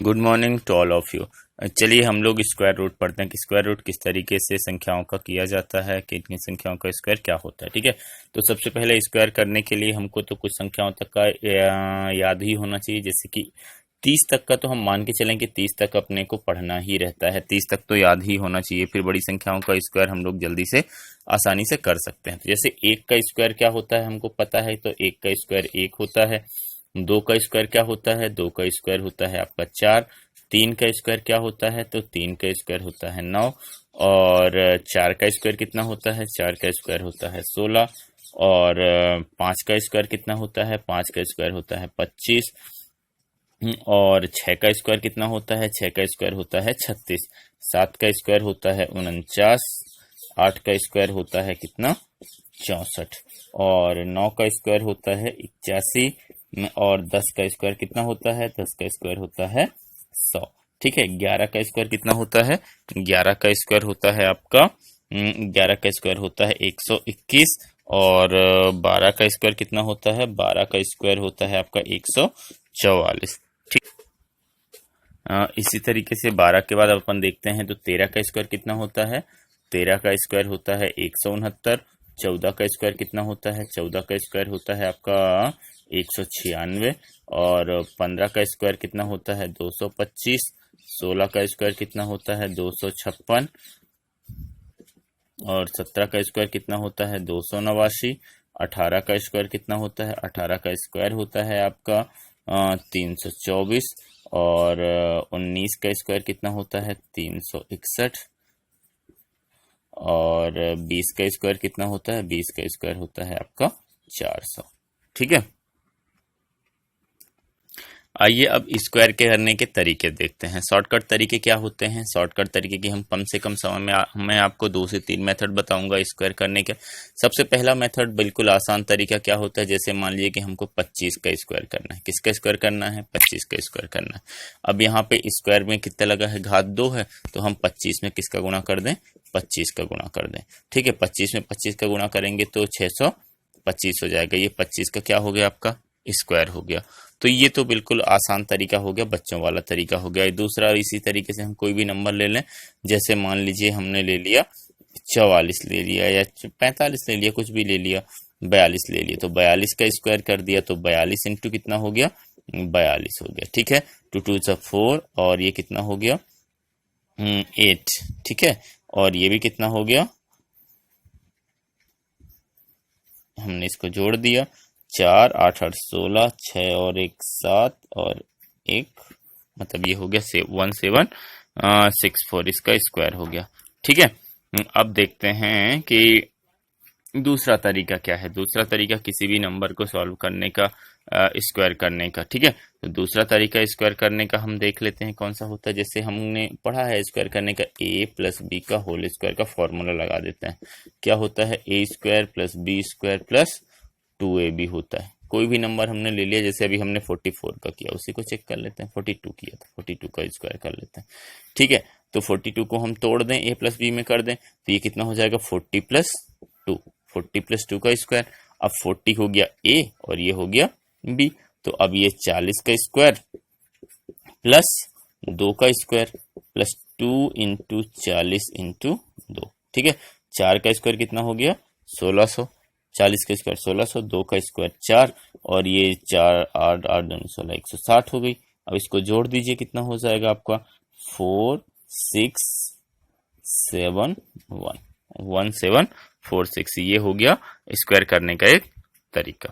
Good morning to all of you. चलिए हम लोग स्क्वायर रूट पढ़ते हैं कि स्क्वायर रूट किस तरीके से संख्याओं का किया जाता है, कितनी संख्याओं का स्क्वायर क्या होता है। ठीक है, तो सबसे पहले स्क्वायर करने के लिए हमको तो कुछ संख्याओं तक का याद ही होना चाहिए। जैसे कि 30 तक का तो हम मान के चलें कि 30 तक अपने को पढ़ना ही रहता है, 30 तक तो याद ही होना चाहिए। फिर बड़ी संख्याओं का स्क्वायर हम लोग जल्दी से आसानी से कर सकते हैं। तो जैसे 1 का स्क्वायर क्या होता है हमको पता है, तो 1 का स्क्वायर 1 होता है। 2 का स्क्वायर क्या होता है, 2 का स्क्वायर होता है आपका 4। 3 का स्क्वायर क्या होता है, तो 3 का स्क्वायर होता है 9। और 4 का स्क्वायर कितना होता है, 4 का स्क्वायर होता है 16। और 5 का स्क्वायर कितना होता है, 5 का स्क्वायर होता है 25। और 6 का स्क्वायर कितना होता है, 6 का स्क्वायर होता है 36। 7 का स्क्वायर होता है 49। 8 का स्क्वायर होता है कितना, 64। और 9 का स्क्वायर होता है 81। और 10 का स्क्वायर कितना होता है, 10 का स्क्वायर होता है 100। ठीक है, 11 का स्क्वायर कितना होता है, 11 का स्क्वायर होता है आपका 11 का स्क्वायर होता है 121। और 12 का स्क्वायर कितना होता है, 12 का स्क्वायर होता है आपका 144। ठीक, इसी तरीके से 12 के बाद अपन देखते हैं तो 13 का स्क्वायर कितना होता है, 13 का स्क्वायर होता है 169। 14 का स्क्वायर कितना होता है, 14 का स्क्वायर होता है आपका 196। और 15 का स्क्वायर कितना होता है, 225। 16 का स्क्वायर कितना होता है, 256। और 17 का स्क्वायर कितना होता है, 289। 18 का स्क्वायर कितना होता है, 18 का स्क्वायर होता है आपका 324। और 19 का स्क्वायर कितना होता है, 361। और 20 का स्क्वायर कितना होता है, 20 का स्क्वायर होता है आपका 400। ठीक है, आइए अब स्क्वायर के करने के तरीके देखते हैं। शॉर्टकट तरीके क्या होते हैं, शॉर्टकट तरीके की हम कम से कम समय में मैं आपको 2 से 3 मेथड बताऊंगा स्क्वायर करने के। सबसे पहला मेथड बिल्कुल आसान तरीका क्या होता है, जैसे मान लीजिए कि हमको 25 का स्क्वायर करना है। किसका स्क्वायर करना है, 25 का स्क्वायर करना है। अब यहाँ पे स्क्वायर में कितना लगा है, घात 2 है, तो हम 25 में किसका गुणा कर दें, 25 का गुणा कर दें। ठीक है, 25 में 25 का गुणा करेंगे तो 625 हो जाएगा। ये 25 का क्या हो गया, आपका स्क्वायर हो गया। तो ये तो बिल्कुल आसान तरीका हो गया, बच्चों वाला तरीका हो गया। दूसरा, इसी तरीके से हम कोई भी नंबर ले लें, जैसे मान लीजिए हमने ले लिया 44 ले लिया या 45 ले लिया, कुछ भी ले लिया, 42 ले लिया, तो 42 का स्क्वायर कर दिया, तो 42 इंटू कितना हो गया, 42 हो गया। ठीक है, 2 2 4। और ये कितना हो गया, 8। ठीक है, और ये भी कितना हो गया, हमने इसको जोड़ दिया, 4 8 8 16, 6 और 1 7 और 1, मतलब ये हो गया 1764, इसका स्क्वायर हो गया। ठीक है, अब देखते हैं कि दूसरा तरीका क्या है। दूसरा तरीका किसी भी नंबर को सॉल्व करने का, स्क्वायर करने का। ठीक है, तो दूसरा तरीका स्क्वायर करने का हम देख लेते हैं कौन सा होता है। जैसे हमने पढ़ा है स्क्वायर करने का, a प्लस बी का होल स्क्वायर का फॉर्मूला लगा देते हैं। क्या होता है, a square plus b square plus 2ab होता है। कोई भी नंबर हमने ले लिया, जैसे अभी हमने 44 का किया, उसी को चेक कर लेते हैं। 42 किया था, 42 का स्क्वायर कर लेते हैं। ठीक है, तो 42 को हम तोड़ दें, a प्लस बी में कर दें, तो ये कितना हो जाएगा, 40 प्लस 2, 40 प्लस 2 का स्क्वायर। अब 40 हो गया a और ये हो गया b, तो अब ये 40 का स्क्वायर प्लस 2 का स्क्वायर प्लस 2 इंटू 40 इंटू 2। ठीक है, 4 का स्क्वायर कितना हो गया, 1600। 40 का स्क्वायर 1600, 2 का स्क्वायर 4, और ये 4 8 8 2 16, 160 हो गई। अब इसको जोड़ दीजिए, कितना हो जाएगा आपका, 4 6 7 1 1746। ये हो गया स्क्वायर करने का एक तरीका।